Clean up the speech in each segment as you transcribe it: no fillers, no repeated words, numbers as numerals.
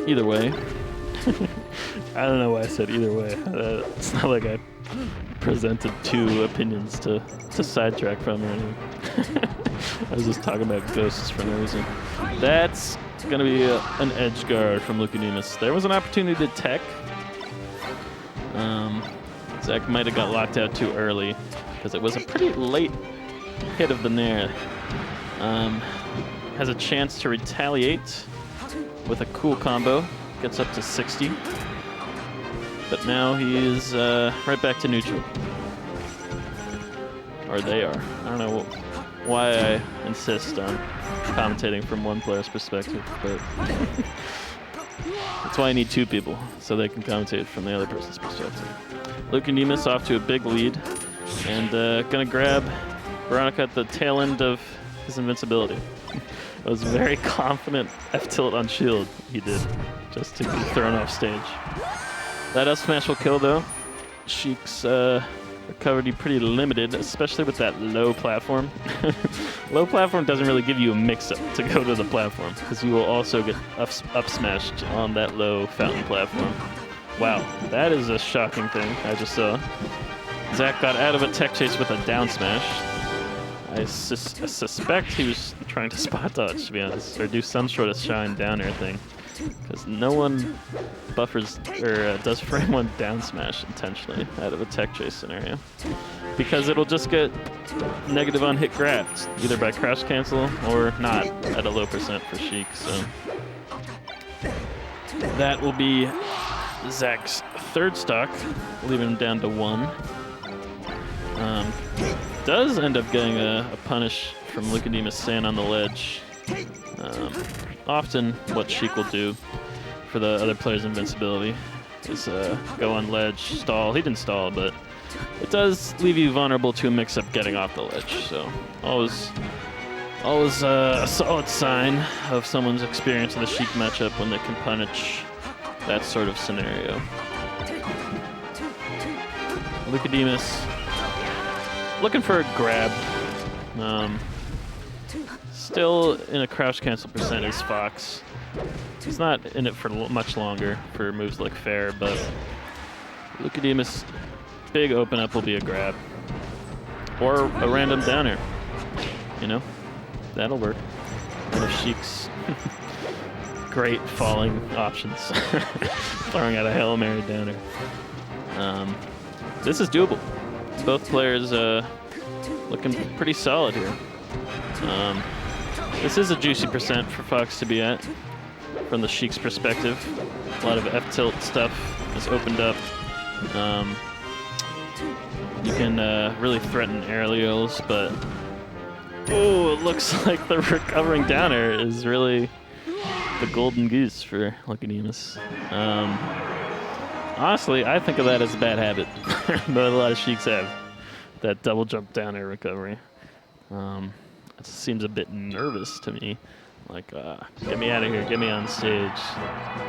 Either way. I don't know why I said either way. It's not like I presented two opinions to sidetrack from or anything. I was just talking about ghosts for no reason. That's going to be an edge guard from Lukademus. There was an opportunity to tech. Zach might have got locked out too early because it was a pretty late hit of the Nair. Has a chance to retaliate with a cool combo. Gets up to 60. But now he is right back to neutral. Or they are. I don't know why I insist on commentating from one player's perspective, but that's why I need two people, so they can commentate from the other person's perspective. Lukademus off to a big lead, and gonna grab Veronica at the tail end of his invincibility. It was very confident F-tilt on shield he did, just to be thrown off stage. That F smash will kill though. Sheik's recovery pretty limited, especially with that low platform. Low platform doesn't really give you a mix-up to go to the platform, because you will also get up smashed on that low fountain platform. Wow, that is a shocking thing I just saw. Zach got out of a tech chase with a down smash. I suspect he was trying to spot dodge, to be honest, or do some sort of shine down air thing, because no one buffers or does frame one down smash intentionally out of a tech chase scenario, because it'll just get negative on hit grabs, either by crouch cancel or not at a low percent for Sheik. So that will be Zach's third stock, leaving him down to 1. Does end up getting a punish from Lukademus staying on the ledge. Often what Sheik will do for the other player's invincibility is go on ledge, stall. He didn't stall, but it does leave you vulnerable to a mix-up getting off the ledge. So always a solid sign of someone's experience in the Sheik matchup when they can punish that sort of scenario. Lukademus looking for a grab. Still in a crouch cancel percent is Fox. He's not in it for much longer for moves like Fair, but Lukademus' big open up will be a grab. Or a random downer. You know? That'll work. One of Sheik's great falling options. Throwing out a Hail Mary downer. This is doable. Both players looking pretty solid here. This is a juicy percent for Fox to be at from the Sheik's perspective. A lot of F-tilt stuff is opened up. You can really threaten aerials, but oh, it looks like the recovering downer is really the golden goose for Lukademus. Honestly, I think of that as a bad habit, but a lot of Sheiks have that double jump down air recovery. It seems a bit nervous to me. Like, get me out of here, get me on stage,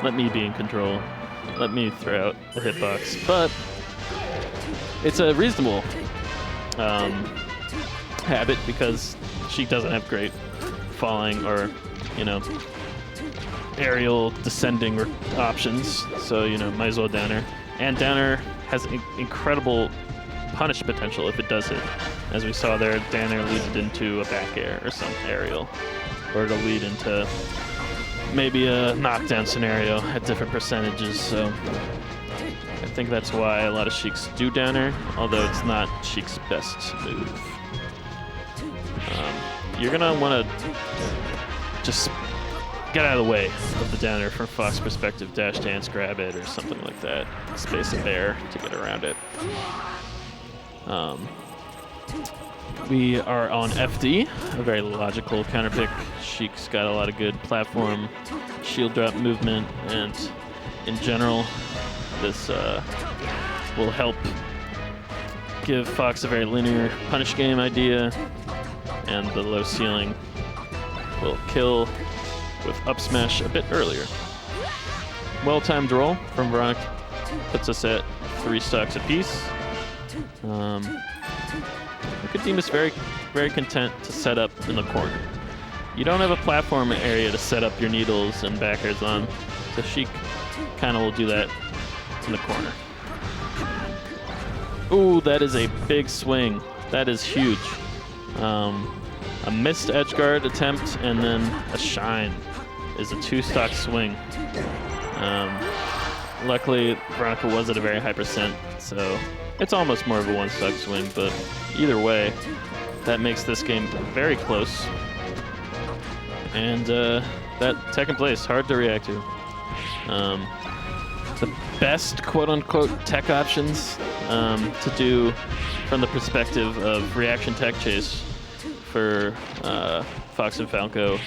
let me be in control, let me throw out the hitbox. But it's a reasonable habit because Sheik doesn't have great falling or, you know, aerial descending options, so, you know, might as well downer. And downer has incredible punish potential if it does hit. As we saw there, downer leads it into a back air or some aerial, or it'll lead into maybe a knockdown scenario at different percentages. So I think that's why a lot of Sheiks do downer, although it's not Sheik's best move. You're gonna want to just get out of the way of the downer from Fox's perspective, dash dance, grab it, or something like that. Space a bear to get around it. We are on FD, a very logical counterpick. Sheik's got a lot of good platform, shield drop movement, and in general, this will help give Fox a very linear punish game idea, and the low ceiling will kill with up smash a bit earlier. Well-timed roll from Veronica puts us at 3 stocks apiece. Lukademus very, very content to set up in the corner. You don't have a platform area to set up your needles and backers on. So Sheik kind of will do that in the corner. Ooh, that is a big swing. That is huge. A missed edge guard attempt and then a shine is a 2-stock swing. Luckily, Veronica was at a very high percent, so it's almost more of a 1-stock swing, but either way, that makes this game very close. And that second place, hard to react to. The best quote-unquote tech options to do from the perspective of reaction tech chase for Fox and Falco,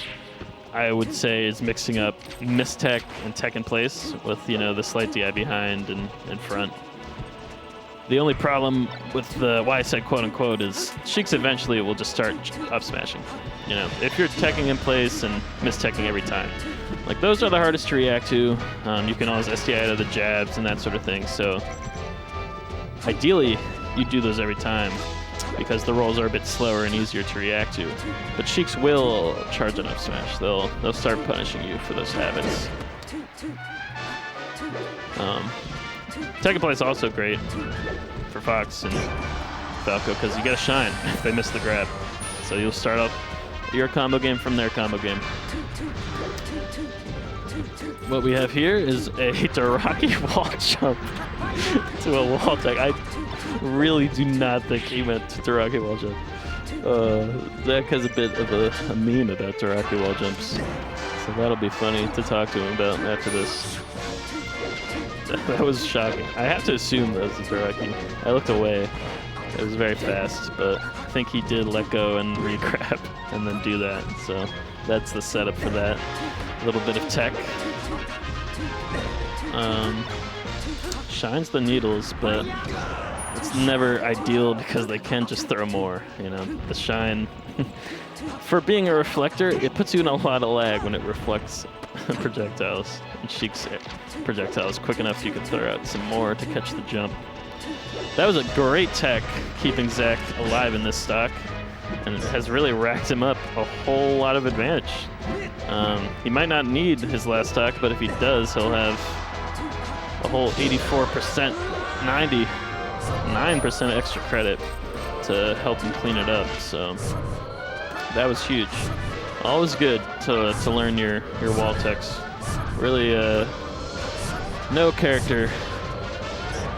I would say is mixing up mistech and tech in place with, you know, the slight DI behind and in front. The only problem with why I said quote unquote is Sheiks eventually will just start up smashing. You know, if you're teching in place and misteching every time. Like, those are the hardest to react to. You can always SDI out of the jabs and that sort of thing. So ideally, you do those every time because the rolls are a bit slower and easier to react to. But Sheiks will charge an up smash. They'll start punishing you for those habits. Second place also great for Fox and Falco because you get a shine if they miss the grab. So you'll start up your combo game from their combo game. What we have here is a Daraki wall jump to a wall tech. I really do not think he meant Daraki wall jump. Zach has a bit of a meme about Daraki wall jumps, so that'll be funny to talk to him about after this. That was shocking. I have to assume that was a Daraki. I looked away. It was very fast, but I think he did let go and re-grab and then do that. So that's the setup for that. A little bit of tech. Shines the needles, but it's never ideal because they can just throw more. You know, the shine, for being a reflector, it puts you in a lot of lag when it reflects projectiles. And Sheik's projectiles quick enough you can throw out some more to catch the jump. That was a great tech keeping Zach alive in this stock, and it has really racked him up a whole lot of advantage. He might not need his last stock, but if he does, he'll have a whole 84%, 99% extra credit to help him clean it up. So that was huge. Always good to learn your wall techs. Really, no character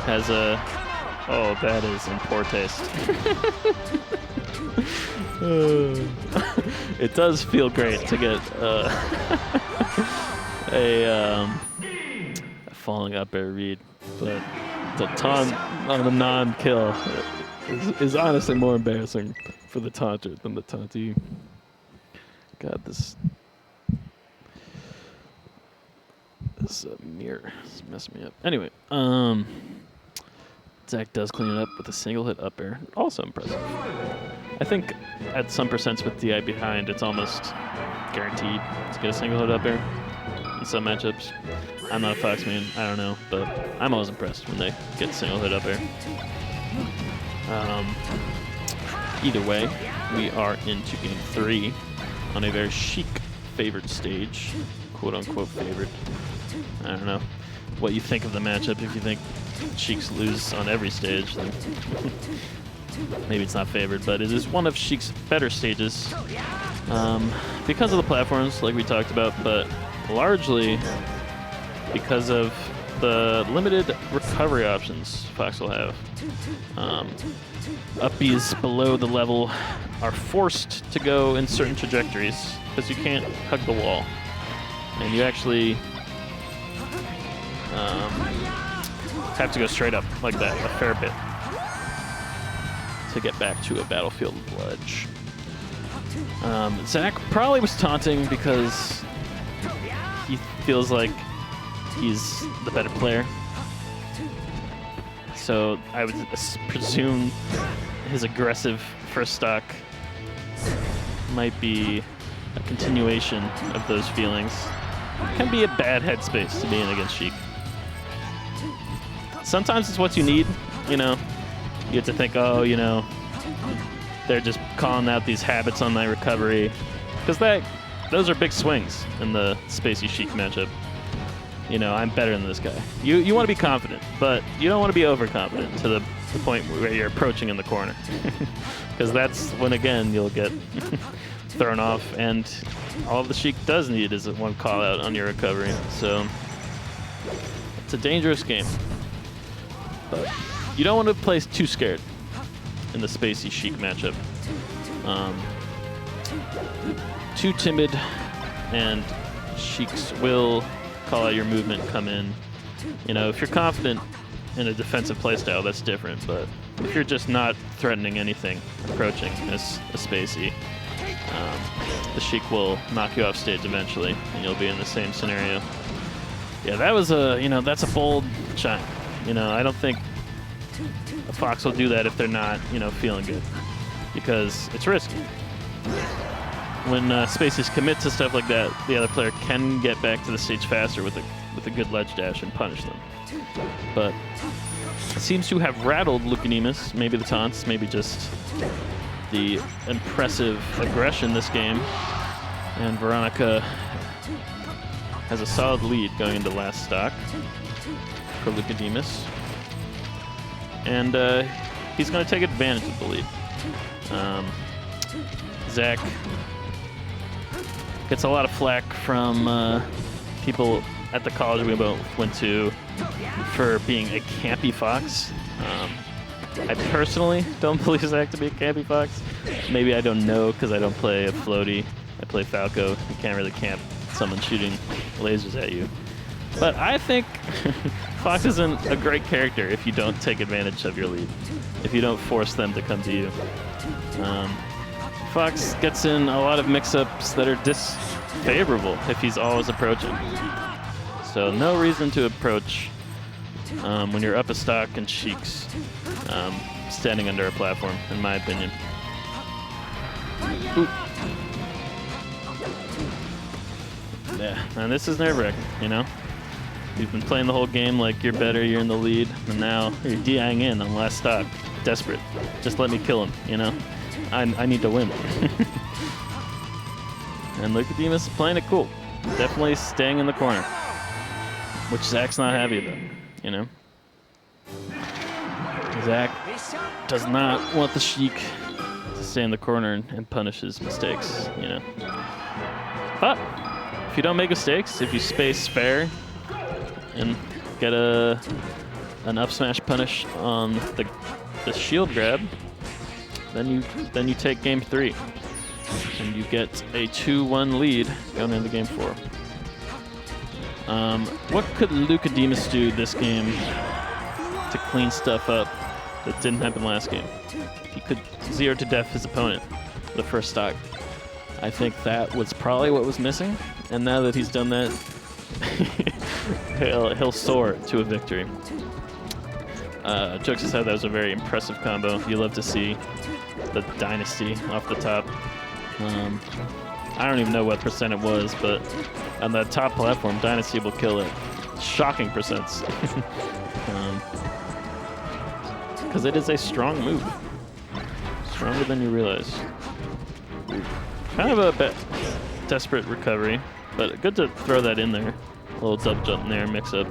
has a... Oh, that is in poor taste. It does feel great to get a falling up air read, but the taunt on the non-kill is honestly more embarrassing for the taunter than the tauntee. God, this mirror is messing me up. Anyway, Zach does clean it up with a single hit up air. Also impressive. I think at some percents with DI behind, it's almost guaranteed to get a single hit up air in some matchups. I'm not a Fox main, I don't know, but I'm always impressed when they get single hit up air. Either way, we are into game 3 on a very Sheik favored stage, quote unquote favored. I don't know what you think of the matchup. If you think Sheiks lose on every stage, then maybe it's not favored, but it is one of Sheik's better stages because of the platforms like we talked about, but largely because of the limited recovery options Fox will have. Uppies below the level are forced to go in certain trajectories because you can't hug the wall, and you actually have to go straight up like that a fair bit to get back to a battlefield ledge. Zach probably was taunting because he feels like he's the better player. So I would presume his aggressive first stock might be a continuation of those feelings. It can be a bad headspace to be in against Sheik. Sometimes it's what you need, you know. You have to think, oh, you know, they're just calling out these habits on my recovery. Because those are big swings in the Spacey Sheik matchup. you know, I'm better than this guy. You want to be confident, but you don't want to be overconfident to the point where you're approaching in the corner. Because that's when, again, you'll get thrown off, and all the Sheik does need is one call out on your recovery. So it's a dangerous game. But you don't want to play too scared in the spacey Sheik matchup. Too timid, and Sheiks will call out your movement, come in. You know, if you're confident in a defensive playstyle, that's different. But if you're just not threatening anything, approaching as a spacey, the Sheik will knock you off stage eventually, and you'll be in the same scenario. Yeah, that was that's a bold shot. You know, I don't think a Fox will do that if they're not, feeling good, because it's risky. When spaces commit to stuff like that, the other player can get back to the stage faster with a good ledge dash and punish them. But it seems to have rattled Lukademus. Maybe the taunts, maybe just the impressive aggression this game. And Veronica has a solid lead going into last stock for Lukademus. And he's going to take advantage of the lead. Zach gets a lot of flack from people at the college we both went to for being a campy Fox. I personally don't believe Zach to be a campy Fox. Maybe I don't know because I don't play a floaty. I play Falco. You can't really camp someone shooting lasers at you. But I think Fox isn't a great character if you don't take advantage of your lead, if you don't force them to come to you. Fox gets in a lot of mix-ups that are disfavorable if he's always approaching. So no reason to approach when you're up a stock and Sheik's standing under a platform, in my opinion. Ooh. Yeah, and this is nerve-wracking, You've been playing the whole game like you're better, you're in the lead, and now you're DIing in on last stock. Desperate. Just let me kill him, I need to win. And Lukademus is playing it cool. Definitely staying in the corner, which Zach's not happy about, Zach does not want the Sheik to stay in the corner and punish his mistakes, But if you don't make mistakes, if you space fair and get an up smash punish on the shield grab, then you take game 3, and you get a 2-1 lead going into game 4. What could Lukademus do this game to clean stuff up that didn't happen last game? He could 0 to death his opponent the first stock. I think that was probably what was missing, and now that he's done that, he'll soar to a victory. Jokes aside, that was a very impressive combo. You love to see the Dynasty off the top. I don't even know what percent it was, but on the top platform, Dynasty will kill it. Shocking percents. Because it is a strong move. Stronger than you realize. Kind of a desperate recovery, but good to throw that in there. A little double jump in there, mix up.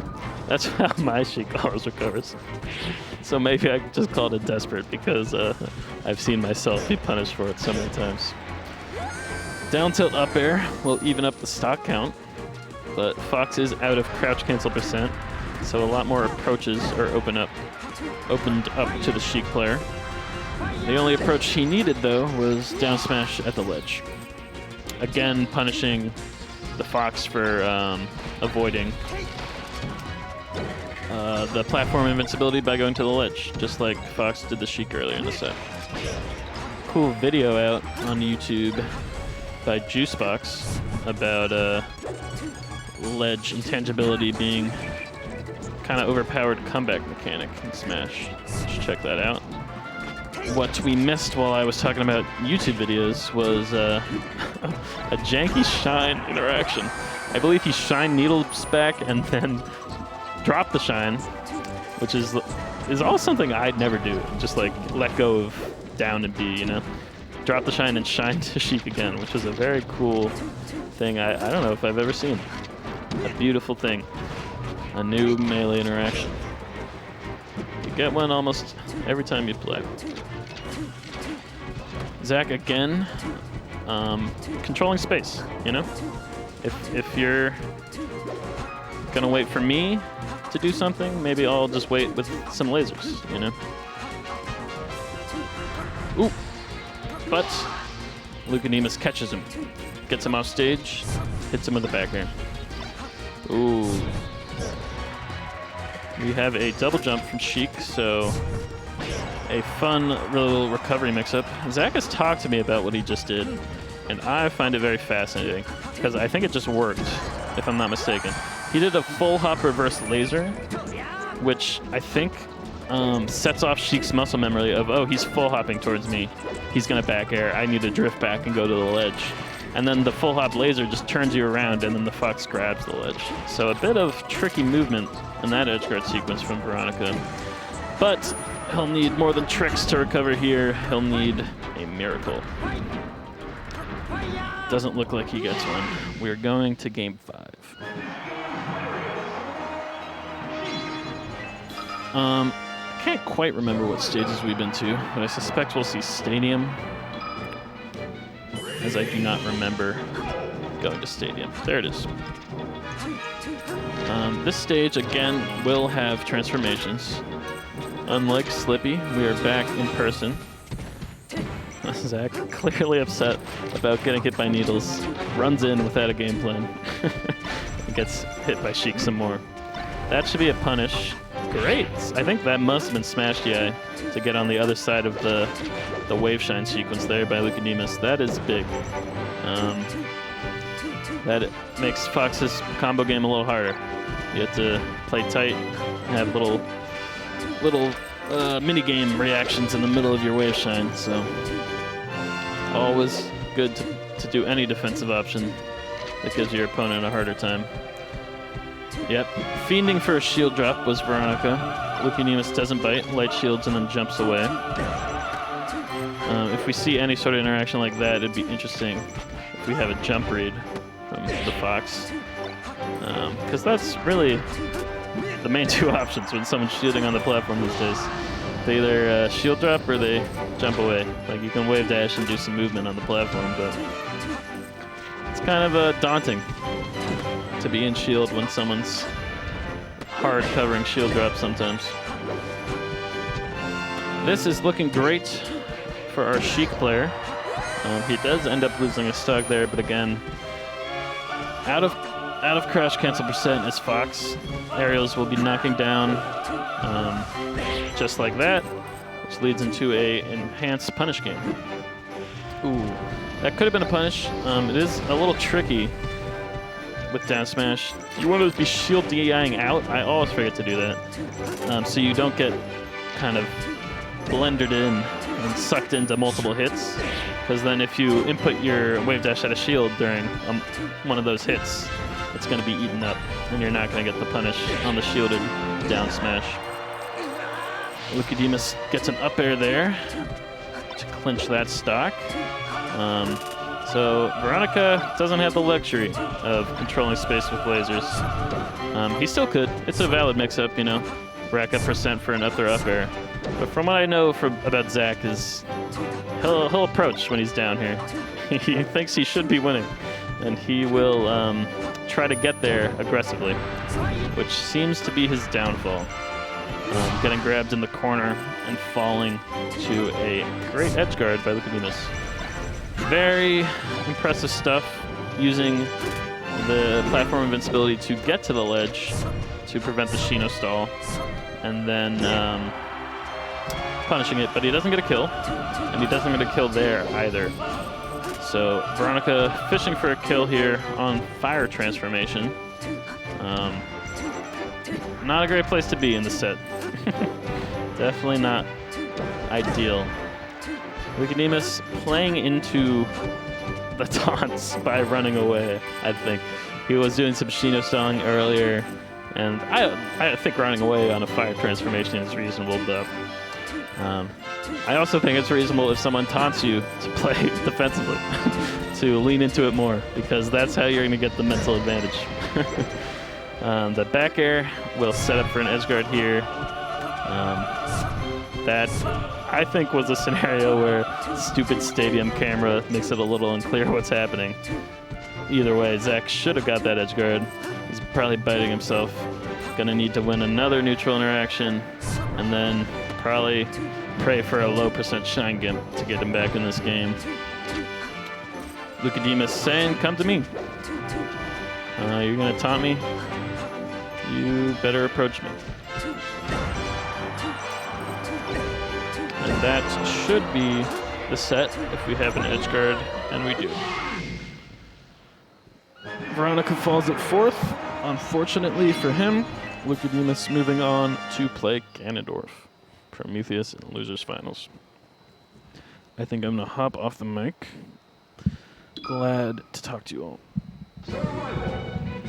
That's how my Sheik always recovers. So maybe I just called it desperate because I've seen myself be punished for it so many times. Down tilt up air will even up the stock count, but Fox is out of crouch cancel percent, so a lot more approaches are opened up to the Sheik player. The only approach he needed, though, was down smash at the ledge. Again, punishing the Fox for avoiding the platform invincibility by going to the ledge, just like Fox did the Sheik earlier in the set. Cool video out on YouTube by Juicebox about ledge intangibility being kind of overpowered comeback mechanic in Smash. Just check that out. What we missed while I was talking about YouTube videos was a janky shine interaction. I believe he shine needles back and then dropped the shine, which is all something I'd never do. Just like let go of down and B, drop the shine and shine to Sheik again, which is a very cool thing. I don't know if I've ever seen. A beautiful thing. a new melee interaction. You get one almost every time you play. Zach again, controlling space, you know? If you're gonna wait for me to do something, maybe I'll just wait with some lasers, you know? Ooh, but Lukademus catches him, gets him off stage, hits him with the back air. Ooh. We have a double jump from Sheik, so a fun little recovery mix-up. Zach has talked to me about what he just did, and I find it very fascinating, because I think it just worked, if I'm not mistaken. He did a full hop reverse laser, which I think sets off Sheik's muscle memory of, oh, he's full hopping towards me. He's gonna back air. I need to drift back and go to the ledge. And then the full hop laser just turns you around, and then the fox grabs the ledge. So a bit of tricky movement in that edge guard sequence from Veronica. But he'll need more than tricks to recover here. He'll need a miracle. Doesn't look like he gets one. We're going to game 5. I can't quite remember what stages we've been to, but I suspect we'll see Stadium, as I do not remember going to Stadium. There it is. This stage, again, will have transformations. Unlike Slippy, we are back in person. Zach, clearly upset about getting hit by needles, runs in without a game plan. And gets hit by Sheik some more. That should be a punish. Great! I think that must have been Smash DI to get on the other side of the wave shine sequence there by Lukademus. That is big. That makes Fox's combo game a little harder. You have to play tight, have little mini game reactions in the middle of your wave shine. So always good to do any defensive option that gives your opponent a harder time. Yep, fiending for a shield drop was Veronica. Lukademus doesn't bite, light shields, and then jumps away. If we see any sort of interaction like that, it'd be interesting if we have a jump read from the Fox. Because that's really the main two options when someone's shielding on the platform these days. They either shield drop or they jump away. Like, you can wave dash and do some movement on the platform, but it's kind of daunting to be in shield when someone's hard covering shield drop sometimes. This is looking great for our Sheik player. He does end up losing a stock there, but again, out of crash cancel percent is Fox. Aerials will be knocking down just like that, which leads into a enhanced punish game. Ooh, that could have been a punish. It is a little tricky with down smash. You want to be shield DIing out. I always forget to do that. So you don't get kind of blendered in and sucked into multiple hits. Because then if you input your wave dash at a shield during one of those hits, it's going to be eaten up, and you're not going to get the punish on the shielded down smash. Lukademus gets an up air there to clinch that stock. So Veronica doesn't have the luxury of controlling space with lasers. He still could. It's a valid mix-up, you know, rack up percent for an up air. But from what I know about Zach is he'll approach when he's down here. He thinks he should be winning, and he will try to get there aggressively, which seems to be his downfall. Getting grabbed in the corner and falling to a great edge guard by Lukademus. Very impressive stuff, using the platform invincibility to get to the ledge to prevent the Shino stall, and then punishing it, but he doesn't get a kill, and he doesn't get a kill there either. So Veronica fishing for a kill here on fire transformation. Not a great place to be in the set. Definitely not ideal. Lukademus playing into the taunts by running away, I think. He was doing some Shino stalling earlier, and I think running away on a fire transformation is reasonable, but I also think it's reasonable if someone taunts you to play defensively, to lean into it more, because that's how you're going to get the mental advantage. The back air will set up for an edge guard here. That, I think, was a scenario where stupid stadium camera makes it a little unclear what's happening. Either way, Zach should have got that edge guard. He's probably biting himself. Gonna need to win another neutral interaction, and then probably pray for a low % shine gimp to get him back in this game. Lukademus saying, come to me. You're gonna taunt me? You better approach me. And that should be the set if we have an edge guard, and we do. Veronica falls at 4th. Unfortunately for him, Lukademus moving on to play Ganondorf. Prometheus in Losers Finals. I think I'm gonna hop off the mic. Glad to talk to you all.